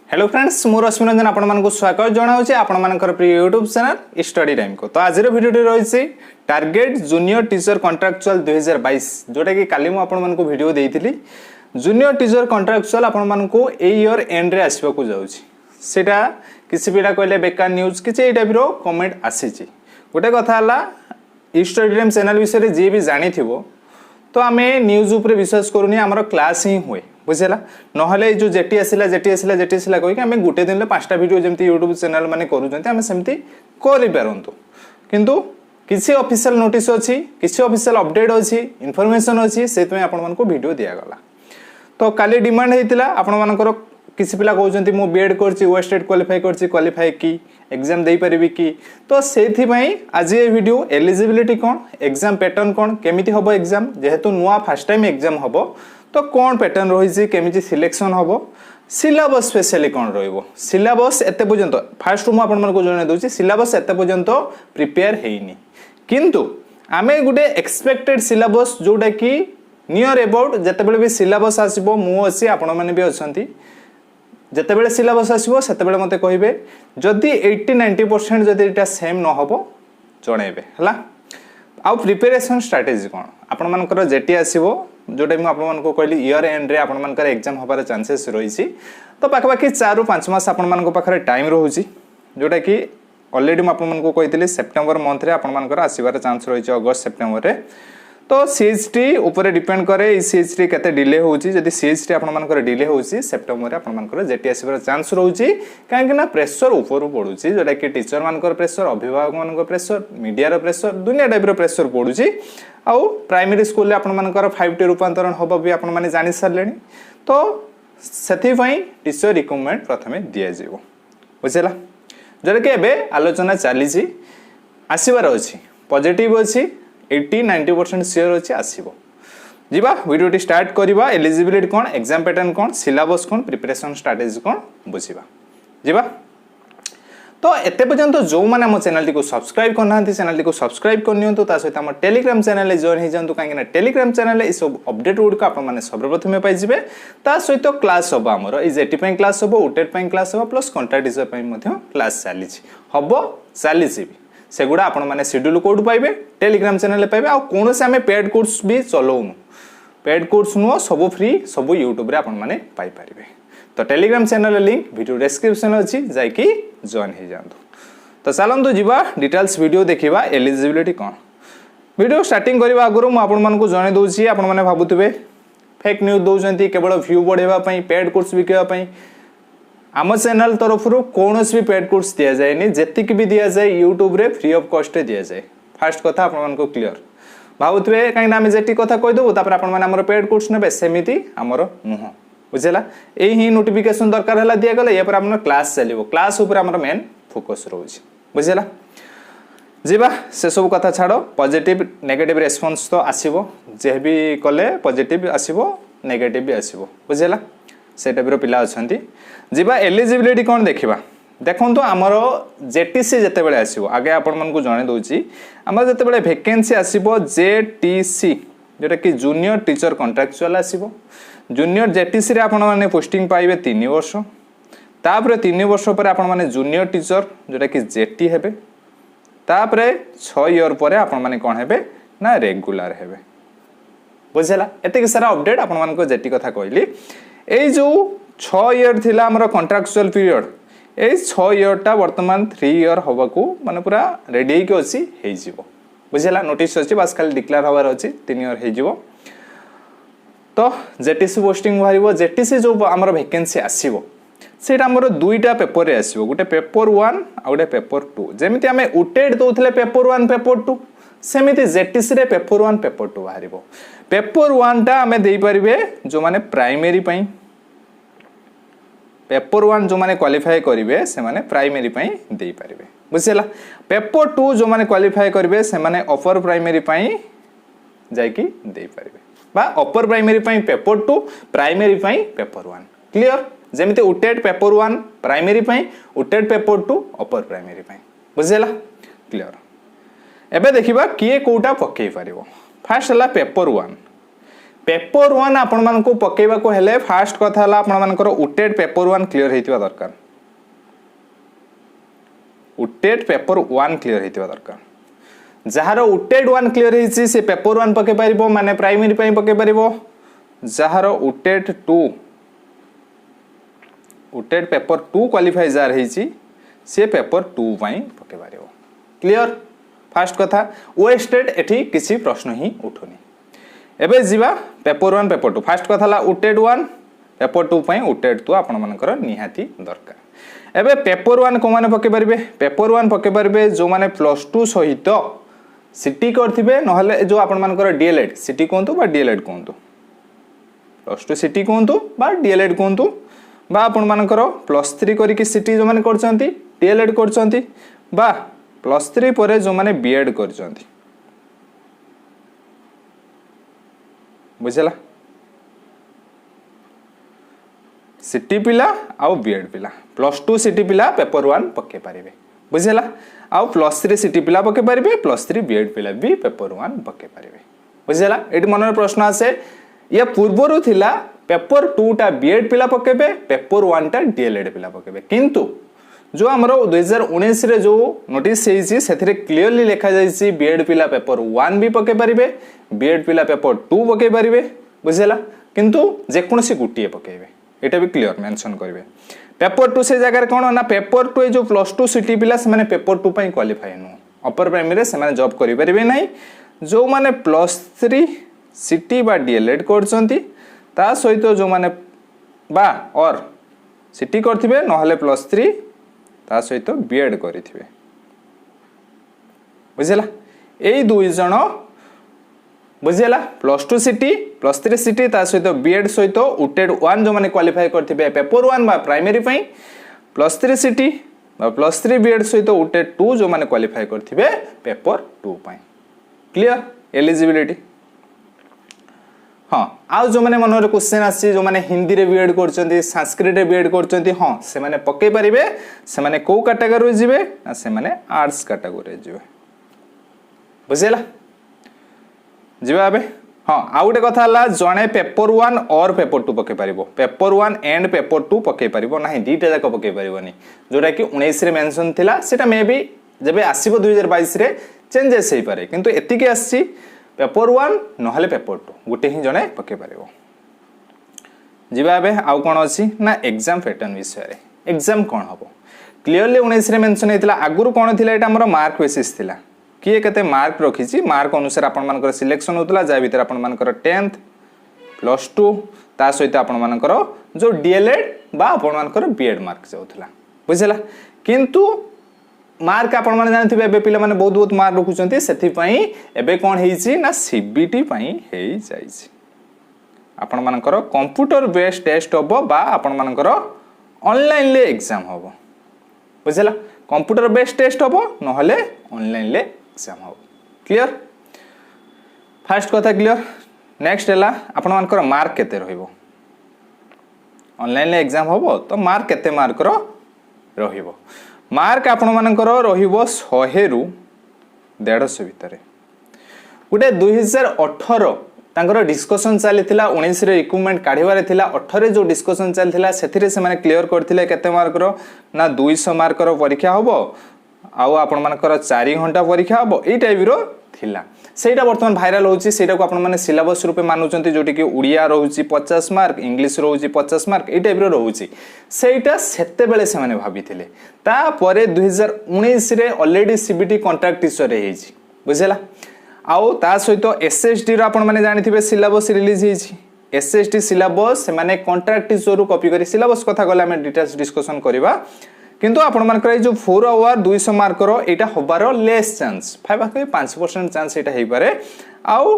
Hello friends मु रश्मि रंजन आपण मानक स्वागत जनाऊँ आपण मानकर प्रिय यूट्यूब चैनल स्टडी टाइम को। तो आज भिडियो रही टार्गेट जूनियर टीचर कॉन्ट्रैक्चुअल 2022 जोटा कि काली मु आपण मानक वीडियो देइथिली। जूनियर टीचर कॉन्ट्रैक्चुअल आपण मानक ए ईयर एंड रे आसीबा को जाउची। सेटा किसी पिला कहले बेकार न्यूज किसी ए टाइप रो कमेंट आसीची। गोटे कथा हला स्टडी टाइम चैनल विषय रे जे भी जानि थिबो तो आमे न्यूज ऊपर विश्वास करूनी हमर क्लास ही हुए बुझेला नहले जो जेटी आसिला कहि कि हमें गुटे दिन ले पांचटा वीडियो जेमती यूट्यूब चैनल माने करूजंती हमें सेमती करि परंतु किंतु किसी ऑफिशियल नोटिस अछि किसी ऑफिशियल अपडेट अछि इन्फॉर्मेशन अछि सेत में आपण मानको वीडियो दिया गला। तो काली डिमांड हेतिला आपण मानकर किसी पिला कहउजंती मो बीएड करछि वेस्टेड क्वालिफाई की एग्जाम देई परिबी की तो सेथि पई आज ये वीडियो एलिजिबिलिटी कोन एग्जाम पैटर्न कोन केमिति होबो एग्जाम जेहेतु नुवा फर्स्ट टाइम एग्जाम होबो तो कौन पैटर्न रही केमिति सिलेक्शन हम सिलेबस स्पेशली कौन रहिबो सिलेबस एते पर्यंत फास्ट मु आपण मानको जने दोची सिलेबस एते पर्यंत प्रिपेयर हेइनी किंतु आमे गुटे एक्सपेक्टेड सिलेबस जोटा कि नियर अबाउट जेतेबेले भी सिलेबस आसीबो मु अछि आपण माने भी अछंती जेतेबेले सिलेबस आसीबो सेतेबेले मते कहिबे जदी 80-90% जदी एटा सेम न होबो जणेबे हला आउ प्रिपरेशन स्ट्रेटजी कोन आपण मानकर जेटी आसीबो जोटा मुझे आपको कहली ईयर एंड रे आपण मानकर एग्जाम होबार चांसेस रही तो पाखापाखि 4 ରୁ 5 मास आपण मानक पाखरे टाइम रोची जोटा कि ऑलरेडी मुझे आपको कही सेप्टेम्बर मंथ रे आपण मानकर आसीबार चांस रही अगस्त सेप्टेम्बर रे तो सीएचटी ऊपर डिपेंड करे सीएचटी केते डिले होची जदी सीएचटी आपण मानकर डिले होची सेप्टेम्बर रे आपण मानकर जेटी आसीबार चांस रोची काहे ना प्रेशर ऊपर पडुची जोटा कि टीचर मानकर प्रेशर अभिभावक मानकर प्रेशर मीडिया रो प्रेशर दुनिया टाइप रो प्रेशर पडुची आउ प्राइमरी स्कूल आपण मानकर 5T रूपांतरण होबो भी आपण माने जानि सरलेनी तो सेथि पई टीचर रिक्वायरमेंट प्रथमे दिया जेबो बुझेला जरे के एबे आलोचना चाली छी आसीबार अछि पॉजिटिव अछि 80-90% श्योर अछि आसीबो जीवा वीडियो स्टार्ट करबा एलिजिबिलिटी कोन एग्जाम पैटर्न कोन सिलेबस कोन प्रिपरेशन स्ट्रेटजी कोन बुझिबा जीवा तो एते पर्यंत जो माने हम चैनल को सब्सक्राइब करना चैनल को सब्सक्राइब करनियंतु ता सहित हम टेलीग्राम चैनल जॉइन हो जांतु काहे ना टेलीग्राम चैनल ए सब अपडेट गुड को आपण माने सर्वप्रथमे पाइ जिवे ता सहित क्लास होबा हमर ई जेटी पई क्लास होबो उटेड पई क्लास होबो प्लस कॉन्ट्रैक्ट टीचर पई मध्ये क्लास चाली छि होबो चाली छि सेगुडा आपण माने शेड्यूल कोड पाइबे टेलीग्राम चैनल पाइबे आ कोन से हमें पेड कोर्स भी चलोनु पेड कोर्स नो सब फ्री सब यूट्यूब रे आपण माने पाइ परिबे तो Telegram channel link video description अछि जाय कि जॉइन हो जांतु तो चलंतु जीवा डिटेल्स वीडियो देखिबा एलिजिबिलिटी कोन वीडियो स्टार्टिंग करबा आगुरु म आपण मानको जणे दोछि आपण माने भाबुतबे फेक न्यूज दोजंती केवल व्यू बढ़ेबा पई पेड कोर्स बिकेबा पई आम चैनल तरफ कौन भी पेड कोर्स दि जाए जेतिक भी दि जाए यूट्यूब रे फ्री ऑफ कॉस्ट दि जाए फास्ट कथा आपण क्लियर भावुए कहीं आम जेटी कथा कहीदेबू आप पेड कोर्स ने सेमती आमर नुह बुझेगा यही नोटिफिकेशन दरकार है दिगला या पर क्लास चलो क्लास मेन फोकस रोचे बुझेगा जीवा से सब कथा छाड़ पॉजिटिव नेगेटिव रेस्पॉन्स तो आसीबो जे भी कले पॉजिटिव आसीबो नेगेटिव भी आसीबो बुझेगा से टाइप पिला अच्छा जीवा एलिजिबिलिटी कौन देखा देखो तो आमर जेटीसी जिते बड़े आसो आगे आपण मानक जणे दूची आमर जिते बड़े वैकेंसी आसीबो जेटीसी जोटा कि जूनियर टीचर कॉन्ट्रैक्चुअल आसीबो जूनियर जेटीसी रे आपण माने पोस्टिंग पाइबे 3 वर्ष तापर 3 वर्ष पर आपण माने जूनियर टीचर जोटा कि जेटी हेबे तापर 6 ईयर पर आपण माने कोन हेबे ना रेगुलर हेबे बुझला एते के सारा अपडेट आपण मानक जेटी कथा कहली ए जो 6 ईयर थिला हमर कॉन्ट्रैक्चुअल पीरियड ए 6 ईयर टा वर्तमान 3 ईयर होबाकू माने पूरा रेडी के अछि हे जिवो बुझला नोटिस अछि बस खाली डिक्लेयर होबार अछि 3 ईयर हे जिवो तो जेटीसी पोस्टिंग बाहरिबो जेटीसी जो हमर वैकेंसी आसीबो सेटा हमर दुईटा पेपर रे आसीबो गुटे पेपर 1 आ गुटे पेपर 2 जेमिति हमें उटेड दोथले पेपर 1 पेपर 2 सेमिति जेटीसी रे पेपर 1 पेपर 2 बाहरिबो पेपर 1 टा हमें देई परिबे जो माने प्राइमरी पई पेपर 1 जो माने क्वालिफाई करिवे से माने प्राइमरी पई देई परिबे बुझिला पेपर 2 जो माने क्वालिफाई करिवे से माने अपर प्राइमरी पई जाय कि देई परिबे बा अपर प्राइमरी पई पेपर 2 प्राइमरी पई पेपर 1 क्लियर जेमिति उटेड पेपर 1 प्राइमरी पई उटेड पेपर 2 अपर प्राइमरी पई बुझिला क्लियर एबे देखिबा किए कोटा पक्के परिबो फर्स्ट हला पेपर 1 पेपर 1 आपण मानकू पकेबा को हेले फास्ट कथा हला आपण मानकर उटेड पेपर 1 क्लियर हेतिबा दरकार उटेड पेपर 1 क्लियर हेतिबा दरकार जहार उटेड 1 क्लियर हेछि से पेपर 1 पके परिबो माने प्राइमरी पई पके परिबो जहार उटेड 2 उटेड पेपर 2 क्वालिफाई जार हेछि से पेपर 2 पई पके परिबो क्लियर फास्ट कथा वेस्टेड एठी किसी प्रश्न ही उठुनी एबे जीवा पेपर 1 पेपर 2 फास्ट कथा ला उटेड 1 पेपर 2 पई उटेड 2 आपण मानकर निहाती दरकार एबे पेपर 1 को माने पके परिबे पेपर 1 पके परिबे जो माने +2 सहित सिटी करथिबे नहले जो आपण मानकर डीएलएड सिटी कोंतु बा डीएलएड कोंतु +2 सिटी कोंतु बा डीएलएड कोंतु बा आपण मानकर +3 करी कि सिटी जो माने करचंती डीएलएड करचंती बा +3 परे जो माने बीएड करचंती बुझला सिटी पिला आउ बीएड पिला +2 सिटी पिला पेपर 1 पके पारिबे बुझला आउ +3 सिटी पिला पके पारिबे +3 बीएड पिला भी पेपर 1 पके पारिबे बुझला एटी मनर प्रश्न आसे या पूर्वरु थिला पेपर 2 टा बीएड पिला पकेबे पेपर 1 टा डीएलएड पिला पकेबे किंतु जो हमरो 2019 रे जो नोटिस हेछि सेथिरे क्लियरली लिखा जाइछि बीएड पिला पेपर 1 भी पके पारिबे बीएड पिला पेपर 2 पके पारिबे बुझला किंतु जे कोनसी गुटिए पकेबे एटा भी क्लियर मेंशन करिवे पेपर 2 से जगह कोन ना पेपर 2 जो +2 सिटी पिला से माने पेपर 2 पई क्वालिफाई नो अपर प्राइमरी से माने जॉब करि परिबे नाही जो माने +3 सिटी बा डीएलएड करचंती ता सहित जो माने बा और सिटी करथिबे नहले +3 ता सहित बीएड करिथिबे बुझला एई दुई जण बुझला +2 सिटी +3 सिटी ता सहित बीएड सहित उटेड 1 जो माने क्वालिफाई करथिबे पेपर 1 बा प्राइमरी पई +3 सिटी बा +3 बीएड सहित उटेड 2 जो माने क्वालिफाई करथिबे पेपर 2 पई क्लियर एलिजिबिलिटी हाँ आउ जो माने मनरे क्वेश्चन आसी जो माने हिंदी रे बीएड करचंती संस्कृत रे बीएड करचंती हां से माने पके परिबे से माने को कैटेगरी जिवे ना से माने आर्ट्स कैटेगरी जिवे बुझेला जिवे आबे हां आ गुटे कथा हला जणे पेपर 1 और पेपर 2 पके परिबो पेपर 1 एंड पेपर 2 पके परिबो नाही दीटा जाक पके परिबोनी जोटा कि 19 रे मेंशन थिला सेटा मे बी जबे आसीबो 2022 रे चेंजेस हेई पारे किंतु एतिके आसी पेपर 1 नहले पेपर 2 गुटे ही जणे पके परिबो जिबा आबे आउ कोन अछि ना एग्जाम पैटर्न विषय रे एग्जाम कोन हबो क्लियरली 19 रे मेंशन हेतिला आगुरु कोन थिला एटा हमर मार्क बेसिस थिला किए कते मार्क रखिछि मार्क अनुसार आपण मानकर सिलेक्शन होतला जा भीतर आपण मानकर 10th +2 ता सहित आपण मानकर जो डीएलएड बा आपण मानकर बीएड मार्क जाउथला बुझला किंतु मार्क आपण माने जानथिबे एबे पिला माने बहुत बहुत मार्क रखुचंती सेथि पई एबे कोन हेइछि ना सीबीटी पई हेइ जाइछि आपण मानकर कंप्यूटर बेस्ड टेस्ट होबो बा आपण मानकर ऑनलाइन ले एग्जाम होबो बुझला कंप्यूटर बेस्ड टेस्ट होबो नहले ऑनलाइन ले एग्जाम होबो क्लियर फर्स्ट कथा क्लियर नेक्स्ट हला आपण मानकर मार्क केते रहिबो ऑनलाइन ले एग्जाम होबो तो मार्क केते मार्क रो रहिबो मार्क आपण मानकर रहिबो 100 रु 150 भितरे गुटे 2018 तांकर डिस्कशन चलीथिला 19 रे रिक्वायरमेंट काढिबारे थिला 18 जो डिस्कशन चलीथिला सेथिरे से माने क्लियर करथिले केते मार्क रो ना 200 मार्क रो परीक्षा होबो आउ आपण मानकर 4 घंटा परीक्षा होबो एई टाइप रो थिला सेटा वर्तमान भाइरल होची सेटा को आपण माने सिलेबस रूपे मानुचंती जोटी कि उड़िया रहउची 50 मार्क इंग्लिश रहउची 50 मार्क एई टाइप रो रहउची सेटा सेते बेले से माने भाबिथिले ता परे 2019 रे ऑलरेडी सीबीटी कॉन्ट्रैक्ट टीचर रे हेची बुझला आउ ता सहित एसएसटी रो आपण माने जानिथिबे सिलेबस रिलीज हेची एसएसटी सिलेबस से माने कॉन्ट्रैक्ट टीचर रो कॉपी करी सिलेबस कथा गला हम डिटेल्स डिस्कशन करबा किंतु आपण मानकर जो 4 our 200 mark row Etah होबारो less chance 5% chance एटा हेई पारे आउ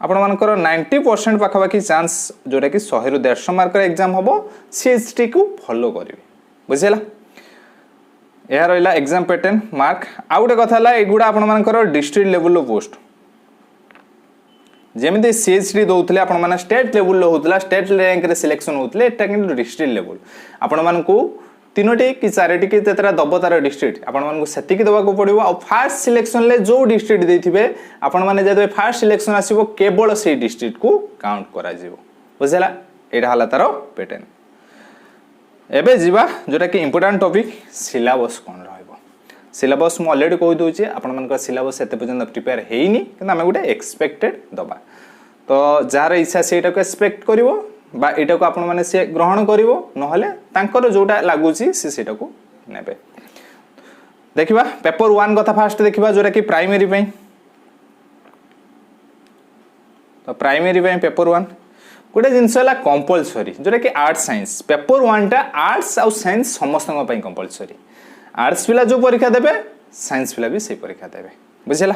आपण मानकर 90% पाखा बाकी चांस जोटा कि 100 रु 150 मार्क रो एग्जाम होबो सीएचटी को फॉलो करिवे बुझेला एहा रहला एग्जाम पैटर्न मार्क आउटे कथा हला एगुडा आपण मानकर district level low post जेमिति CHD दोउथले आपण माने स्टेट लेवल लो होतला स्टेट रैंक रे सिलेक्शन होतले एटा कि डिस्ट्रिक्ट लेवल आपण मानकू तीनोटी कि चारोटी कि तेतरा दब तार डिस्ट्रिक्ट आपण मानकु सेतिकी दबाको पड़िबो आ फर्स्ट सिलेक्शन ले जो डिस्ट्रिक्ट देथिबे आपण माने जदे फर्स्ट सिलेक्शन आसीबो केवल से डिस्ट्रिक्ट को काउंट करा जिवो बुझला एटा हला तार पैटर्न एबे जीवा जोटा कि इंपोर्टेंट टॉपिक सिलेबस कोन रहइबो सिलेबस मु ऑलरेडी कहि दोछि आपण मानक सिलेबस एते पर्यंत प्रिपेयर हेइनी किंतु हम गुटे एक्सपेक्टेड दबा तो जार इच्छा सेटा को एक्सपेक्ट करिवो बा एटा को आपण माने से ग्रहण करिवो नहले तांकर जोटा लागुची से सेटा को नेबे देखिबा पेपर 1 कथा फास्ट देखिबा जोटा कि प्राइमरी पई तो प्राइमरी पई पेपर 1 गोटे जिनस है कंपलसरी जोटा कि आर्ट्स साइंस पेपर 1 टा आर्ट्स आउ साइंस समस्त कंपलसरी आर्ट्स पिला जो परीक्षा देबे साइंस पिला भी से परीक्षा देबे बुझला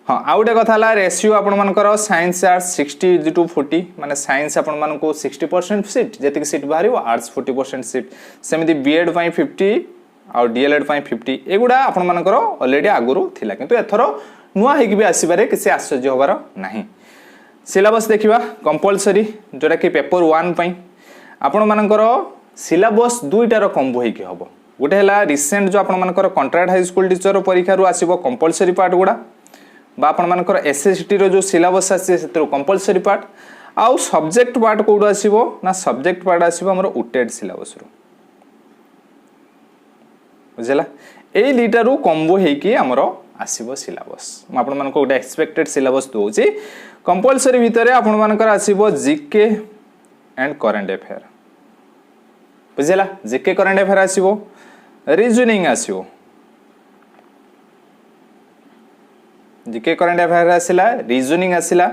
हाँ आउ गोटे कथा रेशियो आपण मानकर साइंस आर्ट्स 60 to 40 माने साइंस आपण मानको 60% सीट जेतिक सीट बाहरियो आर्ट्स 40% सीट सेमिति बीएड पई 50 आउ डीएलएड पई 50 एगुडा आपण मानकर ऑलरेडी आगुरु थिला किंतु एथरो नुवा हेकि भी आसीबारे किसी आश्चर्य होबार नाही सिलेबस देखिबा कंपलसरी जोटा कि पेपर 1 पई आपण मानकर सिलेबस दुईटार कॉम्बो हेकि हबो गोटे हला रिसेंट जो आपण मानकर कॉन्ट्रैक्ट हाई स्कूल टीचर परीक्षा रु आसीबो कंपलसरी पार्ट गुडा बा आपण मानकर एसएसटी रो जो सिलेबस आसी सेतरो कंपलसरी पार्ट आउ सब्जेक्ट पार्ट कोड आसीबो ना सब्जेक्ट पार्ट आसीबो हमरो उटेड सिलेबस रो बुझला एई दुईटा रु कॉम्बो हेकि हमरो आसीबो सिलेबस म आपण मानको गोटे एक्सपेक्टेड सिलेबस दोछि कंपलसरी भितरे आपण मानकर आसीबो जीके एंड करंट अफेयर बुझला जीके करंट अफेयर आसीबो रीजनिंग आसीबो जीके करंट अफेयर आसिला रीजनिंग आसिला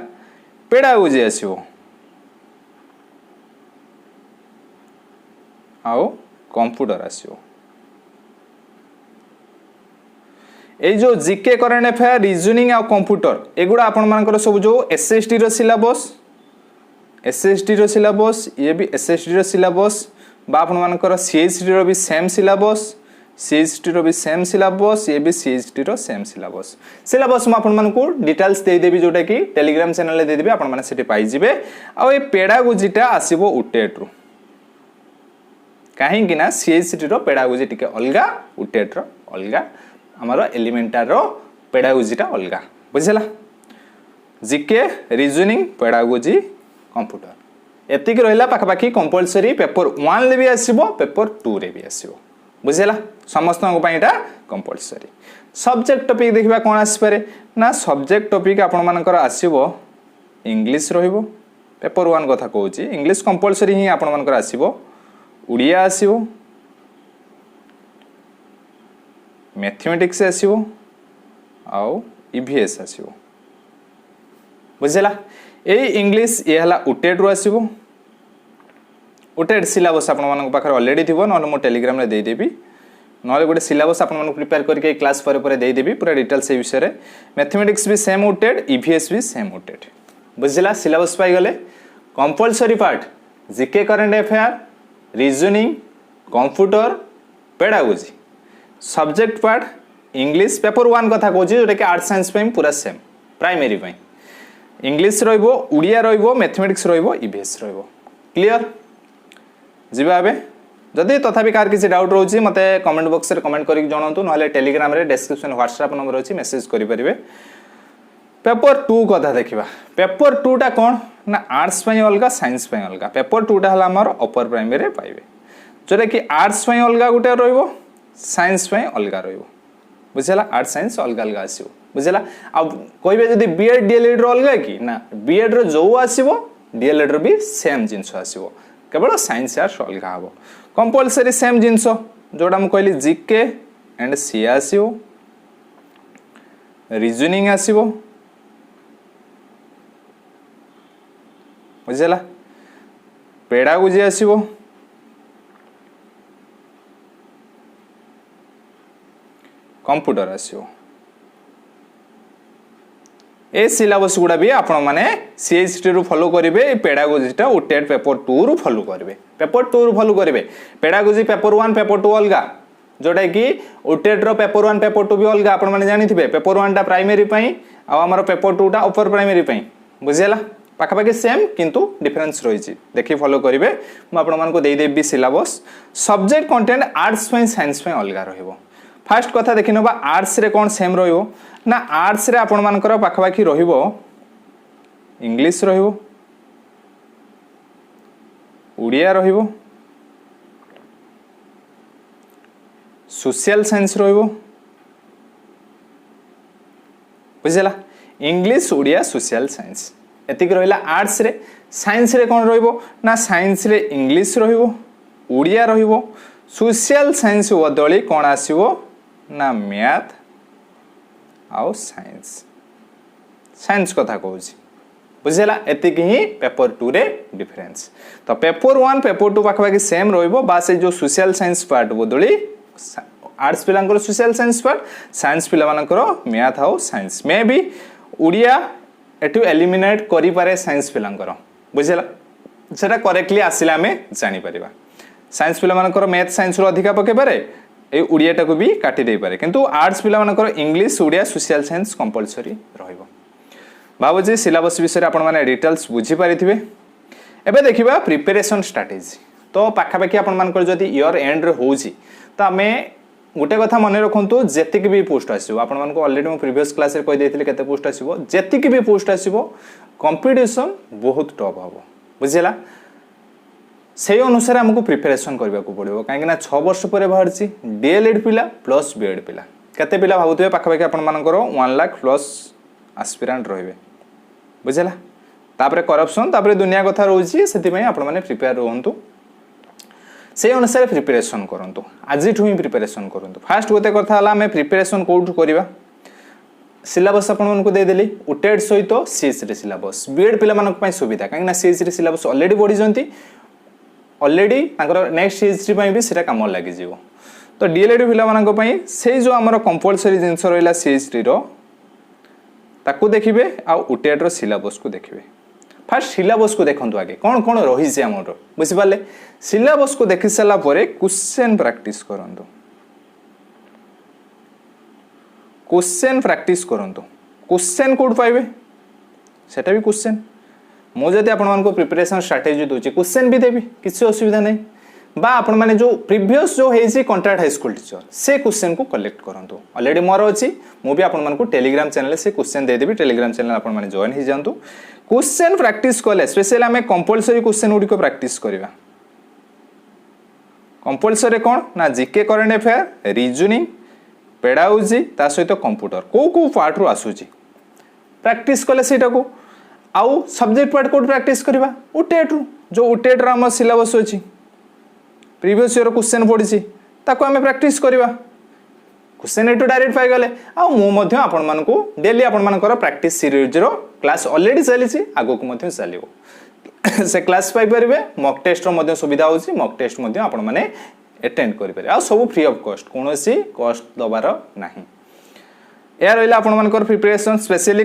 पेडागोजी आसीबो आउ कंप्यूटर आसीबो ए जो जीके करंट अफेयर रीजनिंग आ कंप्यूटर एगुडा आपण मानकर सब जो एसएसटी रो सिलेबस ये भी एसएसटी रो सिलेबस बा आपण मानकर सीएचटी रो भी सेम सिलेबस सीएचटी रो भी सेम सिलेबस ये भी सीएचटी रो सेम सिलेबस सिलेबस म आपण मानकू डिटेल्स दे देबी जोटा कि टेलीग्राम चैनल ले दे देबी आपण माने सेठी पाई जिवे आ ए पेडागोजीटा आसीबो उटेट रो काहे कि ना सीएचटी रो पेडागोजी टिके अलगा उटेट रो अलगा हमारा एलिमेंटार रो पेडागोजीटा अलगा बुझला जीके रीजनिंग पेडागोजी कंप्यूटर एतिक रहिला पाखापाखी कंपलसरी पेपर 1 ले भी आसीबो पेपर 2 रे भी आसीबो बुझला समस्त को पाइटा कंपलसरी सब्जेक्ट टॉपिक देखिबा कोन आसी पारे ना सब्जेक्ट टॉपिक आपण मानकर आसीबो इंग्लिश रहिबो पेपर 1 कथा कहूची इंग्लिश कंपलसरी ही आपण मानकर आसीबो उड़िया आसीबो मैथमेटिक्स आसीबो आउ ईवीएस आसीबो बुझला ए इंग्लिश ये हला उटेड रो आसीबो उटेड सिलेबस आपण मानक पाखर ऑलरेडी थिबो न मो टेलीग्राम रे दे देबी नले गोटे सिलेबस आपण मानक प्रिपेयर करके क्लास पर दे देबी पूरा डिटेल्स ए विषय रे मैथमेटिक्स भी सेम उटेड ईवीएस भी सेम उटेड बुझला सिलेबस पाई गले compulsory part GK current affair reasoning computer pedagogy subject part English paper 1 कथा कहूची जोटा कि आर्ट्स साइंस पे पूरा सेम प्राइमरी पे इंग्लिश रहिबो उड़िया रहिबो मैथमेटिक्स रहिबो ईवीएस रहिबो क्लियर जीवा बे जदि तथापि कार किसी डाउट रोची मते कमेंट बॉक्स रे कमेंट करिक जणांतु नहले टेलीग्राम रे डिस्क्रिप्शन व्हाट्सएप नंबर अछि मेसेज करि परिबे पेपर 2 कथा देखिबा पेपर 2 टा कोन ना आर्ट्स पई अलगा साइंस पई अलगा पेपर 2 टा हला हमर अपर प्राइमरी रे पाइबे जोटा कि आर्ट्स पई अलगा गुटे रहइबो साइंस पई अलगा रहइबो बुझला आर्ट्स साइंस अलगा अलगा आसीबो बुझला अब कहबे जदि बीएड डीएलएड रो अलगा कि ना बीएड रो जो आसीबो डीएलएड रो भी सेम जिंस आसीबो केवल साइंस आर्ट्स अलग हम कंपलसरी सेम जिनस जोड़ा मुझे कहली जीके एंड सी आसो रीजनिंग आसो बुझला पेडागोजी आसो कंप्यूटर आसो ए सिलेबस गुड़ा भी आपण माने सीएचटी रु फॉलो करेंगे पेडागोजीटा उटेड पेपर 2 रु फॉलो करेंगे पेपर 2 रु फॉलो करेंगे पेडागोजी पेपर 1 पेपर 2 अलगा जोटा कि उटेड रो पेपर 1 पेपर 2 भी अलगा आपण माने जानि थिबे पेपर 1 टा प्राइमरी पई आ हमर पेपर 2 टा अपर प्राइमरी पई बुझियला पाखापाखि सेम किंतु डिफरेंस रही देखिए फॉलो करेंगे मुझे आपको देदेवी syllabus subject content arts science अलग रहिबो फास्ट कथा देखि नबा आर्ट्स रे कौन सेम रहिबो ना आर्ट्स रे आपण मानकर पाखापाखि रहिबो इंग्लिश रहिबो उड़िया रहिबो सोशल साइंस रहिबो बुझला इंग्लिश उड़िया सोशल साइंस एतिक रहिला आर्ट्स रे साइंस रे कौन रहिबो ना साइंस रे इंग्लिश रहिबो उड़िया रहिबो सोशल साइंस बदली कौन आसीबो ना मैथ आउ साइंस साइंस कथा कहूँ बुझेगा एतिक ही पेपर 2 रे डिफरेंस तो पेपर 1 पेपर 2 पाखापाखि सेम रहिबो बास जो सोशल साइंस पार्ट बदली आर्ट्स पिलांकर सोशल साइंस पार्ट साइंस पिला मानकर मैथ आउ साइंस मे बी उड़िया एटू एलिमिनेट करि पारे साइंस पिलांकर बुझेला सेटा करेक्टली आसिला आमे जानि परिबा साइंस पिला मानकर मैथ साइंस रो अधिका पके पारे ए उड़ियाटा को भी काटी दे पारे किंतु आर्ट्स पिला मानकर English Odia social science compulsory रहिबो बाबूजी सिलेबस विषय आपण माने डिटेल्स बुझी पारिथिबे एबे देखिबा प्रिपरेशन स्ट्रेटजी तो पाखापाखि आपण मानकर जदि ईयर एंड रे होउची तो आमे गोटे कथा मन रखु जेतिक भी पोस्ट आसो आपण मानक ऑलरेडी मो प्रीवियस क्लास रे कहि देथिले केते पोस्ट आसीबो जेतिक भी पोस्ट आसीबो कंपटीशन बहुत टफ हबो बुझिला से अनुसार हमको प्रिपरेशन करबा को पड़िबो काहे ना 6 वर्ष पर बाहरची डीएलएड पिला प्लस बीएड पिला केते पिला भाबुथबे पाखापाखि आपण मानकर 1 लाख प्लस एस्पिरेंट रहिबे बुझिला तापरे करप्शन तापरे दुनिया कथा रहउची सेति पय आपण माने प्रिपेयर रहंतु से अनुसार प्रिपरेशन करंतु आज ही प्रिपरेशन करंतु फास्ट गोटे कथा हला मैं प्रिपरेशन कोड करबा सिलेबस आपण मानकु दे देली उटेड सहित सीएच रे सिलेबस बीएड पिला मानक पय सुविधा काहे ना सीएच रे सिलेबस ऑलरेडी बढ़ी जंती ऑलरेडी ताकर नेक्स्ट सीएच रे पय भी सेटा काम लागि जीवो तो डीएलएड पिला मानक पय से जो हमर कंपलसरी जिंस रहला सीएच रो ताकू देखिबे आ उटेड रो सिलेबस को देखिबे फास्ट सिलेबस को देखंतु आगे कौन कौन रही से हमर बुझि पाले सिलेबस को देखि सला परे क्वेश्चन प्रैक्टिस करंतु क्वेश्चन प्रैक्टिस करंतु क्वेश्चन कोड पाइबे सेटा भी क्वेश्चन मो जदि आपण मानको प्रिपरेशन स्ट्रेटजी दोची क्वेश्चन भी देबी किसी असुविधा नहीं बा आपण माने जो प्रीवियस जो hazy contract high school teacher से क्वेश्चन को कलेक्ट करंतु ऑलरेडी मोर अछि मो भी आपण मानको टेलीग्राम चैनल से क्वेश्चन दे देबी टेलीग्राम चैनल आपण माने जॉइन ही जानतु क्वेश्चन प्रैक्टिस कले स्पेशली हमें कंपलसरी क्वेश्चन गुडी को प्रैक्टिस करबा कंपलसरी कौन ना GK current affair reasoning pedagogy ता सहित कंप्यूटर को पार्ट रो आसुची प्रैक्टिस कले सेटा को आउ सब्जेक्ट पार्ट कोड प्रैक्टिस करबा उटेट रो जो उटेट रा हम सिलेबस अछि प्रीवियस ईयर क्वेश्चन पड़ी ताको हमें प्रैक्टिस करबा क्वेश्चन एटू डायरेक्ट पाई गले आ मो मध्य आपण मानको डेली आपण मानकर प्रैक्टिस सीरीज रो क्लास ऑलरेडी चली आगो को मध्य चलिबो से क्लास पाई परिबे मॉक टेस्ट रो मध्य सुविधा होची मॉक टेस्ट मध्य आपण माने अटेंड करि पारे आ सब फ्री ऑफ कॉस्ट कोनोसी कॉस्ट दबार नाही या रहिला आपण मानकर प्रिपरेशन स्पेशली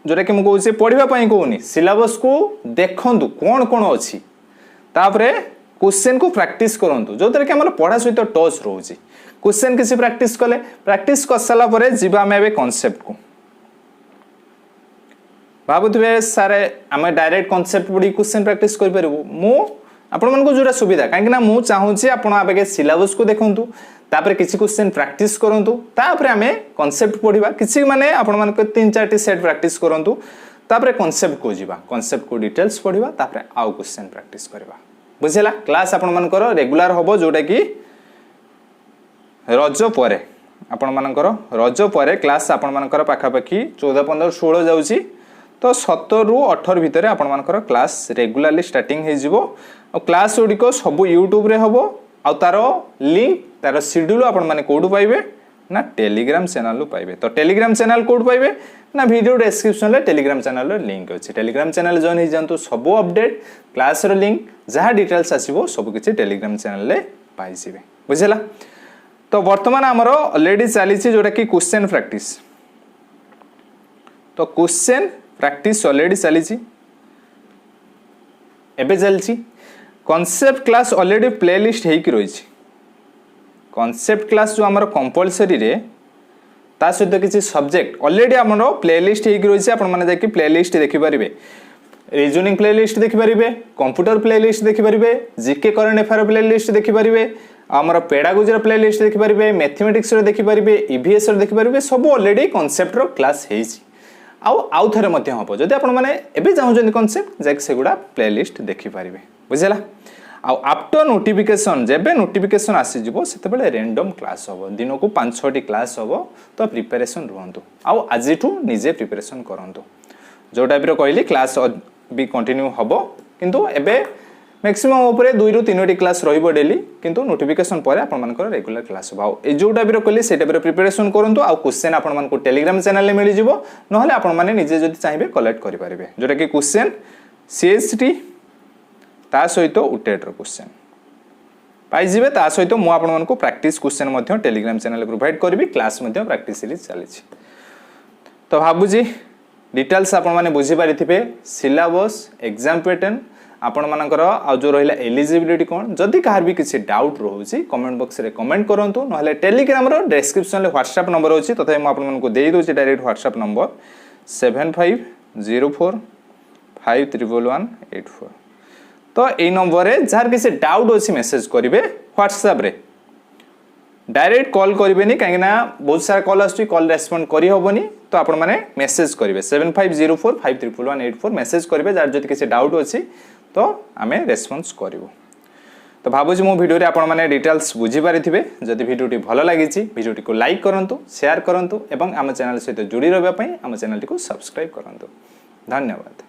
जोरे कि मु कहूची पढिबा पई कहूनी सिलेबस को देखंतु कोन कोन अछि तापरे क्वेश्चन को प्रैक्टिस करंतु जो तरे कि हमर पढा सहित टच रहउची क्वेश्चन किसी प्रैक्टिस कले प्रैक्टिस कर साला परे जीवा में बे कांसेप्ट को भाबुथबे सारे आमे डायरेक्ट कांसेप्ट पढी क्वेश्चन प्रैक्टिस कर परबो मु आपण मन को जोरा सुविधा काहे ना मु चाहूची आपण आबे सिलेबस को देखंतु तापर किसी क्वेश्चन प्रैक्टिस करंतु तापर आमे कांसेप्ट पढिबा किसी माने आपण मन को 3-4 टी सेट प्रैक्टिस करंतु तापर कांसेप्ट को जीवा कांसेप्ट को डिटेल्स पढिबा तापर आउ क्वेश्चन प्रैक्टिस करबा बुझिला क्लास आपण मानकर रेगुलर होबो जोटा कि रज परे आपण मानकर रज परे क्लास आपण मानकर पाखापाखि 14 15 16 जाउची तो 17 रु 18 भितर आपण मानकर क्लास रेगुलरली स्टार्टिंग हे जिवो और क्लास ओडी को सब YouTube रे होबो आ तारो लिंक तारो शेड्यूल आपण माने कोड पाइबे ना टेलीग्राम चैनल पाइबे तो टेलीग्राम चैनल कोड पाइबे ना वीडियो डिस्क्रिप्शन ले टेलीग्राम चैनल रो लिंक अछि टेलीग्राम चैनल जॉइन ही जानतो सब अपडेट क्लास रो लिंक जहा डिटेल्स आसीबो सब किछि टेलीग्राम चैनल ले पाइ जिवे बुझिला तो वर्तमान हमरो ऑलरेडी चली जोटा कि क्वेश्चन प्रैक्टिस तो क्वेश्चन प्रैक्टिस ऑलरेडी चली एबे चलची कांसेप्ट क्लास ऑलरेडी प्लेलिस्ट हेकी रही कांसेप्ट क्लास जो हमर कंपलसरी रे ता सहित किसी सब्जेक्ट ऑलरेडी हमरो प्लेलिस्ट हेकी रही आपण माने जाकि प्लेलिस्ट देखि परिबे रीजनिंग प्लेलिस्ट देखिपारे, कंप्यूटर प्लेलिस्ट देखिपारे, जीके करंट अफेयर प्लेलिस्ट देखिपारे, आमर पेडागोजी प्लेलिस्ट देखिपारे, मैथमेटिक्स देखिपारे, ईवीएस देखिपारे, सब ऑलरेडी कॉन्सेप्ट रो क्लास हेछि। आउ थरे मध्य हम जदि आपण माने एबे जाउछन कॉन्सेप्ट जाक सेगुडा प्लेलिस्ट देखिपारे बुझला। आफ्टर नोटिफिकेशन जेबे नोटिफिकेशन आसी जिवो सेते बेले रैंडम क्लास होबो, दिन को 5-6 क्लास होबो। तो प्रिपरेशन रुहंतु आजिठू निजे प्रिपरेशन करंतु। जो टाइप रो कहली क्लास भी कंटिन्यू होबो, किंतु एबे मैक्सिमम ऊपर 2 ରୁ 3 क्लास रहिबो डेली, किंतु नोटिफिकेशन पर आपण मानकर रेगुलर क्लास होबो। ए जो टाइप रो कहली से टाइप रो प्रिपरेशन करंतु। क्वेश्चन आपण मानको टेलीग्राम चैनल में मिल जिवो, नहले आपण माने निजे जदि चाहिबे कलेक्ट करि पारिबे, जोटा कि क्वेश्चन सीएसटी ता सहित उटेड रो क्वेश्चन पाई जिवे। ता सहित मु आपण मानको प्रैक्टिस क्वेश्चन मध्ये टेलीग्राम चैनल प्रोवाइड करबी, क्लास मध्ये प्रैक्टिस सीरीज चली छी। तो भाबुजी डिटेल्स आपण माने बुझी पारिथिबे, सिलेबस एग्जाम पैटर्न आपण मानकर आ जो रहिला एलिजिबिलिटी कोन। जदि कहार भी किसी डाउट रहउची कमेंट बॉक्स रे कमेंट करंतु, नहले टेलीग्राम रो डिस्क्रिप्शन ले व्हाट्सएप नंबर होची, तथा मैं आपण मानको देई दोची डायरेक्ट व्हाट्सएप नंबर 7504531184। तो ए नंबर रे जार किसी डाउट अछि मेसेज करिवे व्हाट्सएप रे, डायरेक्ट कॉल करेंगे कहीं बहुत सारा कॉल आसुची, कॉल रेस्पॉन्ड करी होबनी। तो आपण माने मेसेज करेंगे 7504531184 मेसेज करेंगे जार जति किसी डाउट अछि तो आमे रेस्पॉन्स करिवो। तो भाबुची मो वीडियो रे आपण माने डिटेल्स बुझी पारिथिबे। जदि वीडियोटी भलो लागिछि वीडियोटी को लाइक करंतु, शेयर करंतु एवं आम चैनल सहित जुड़ी रहबा पई आम चैनल को सब्सक्राइब करंतु। धन्यवाद।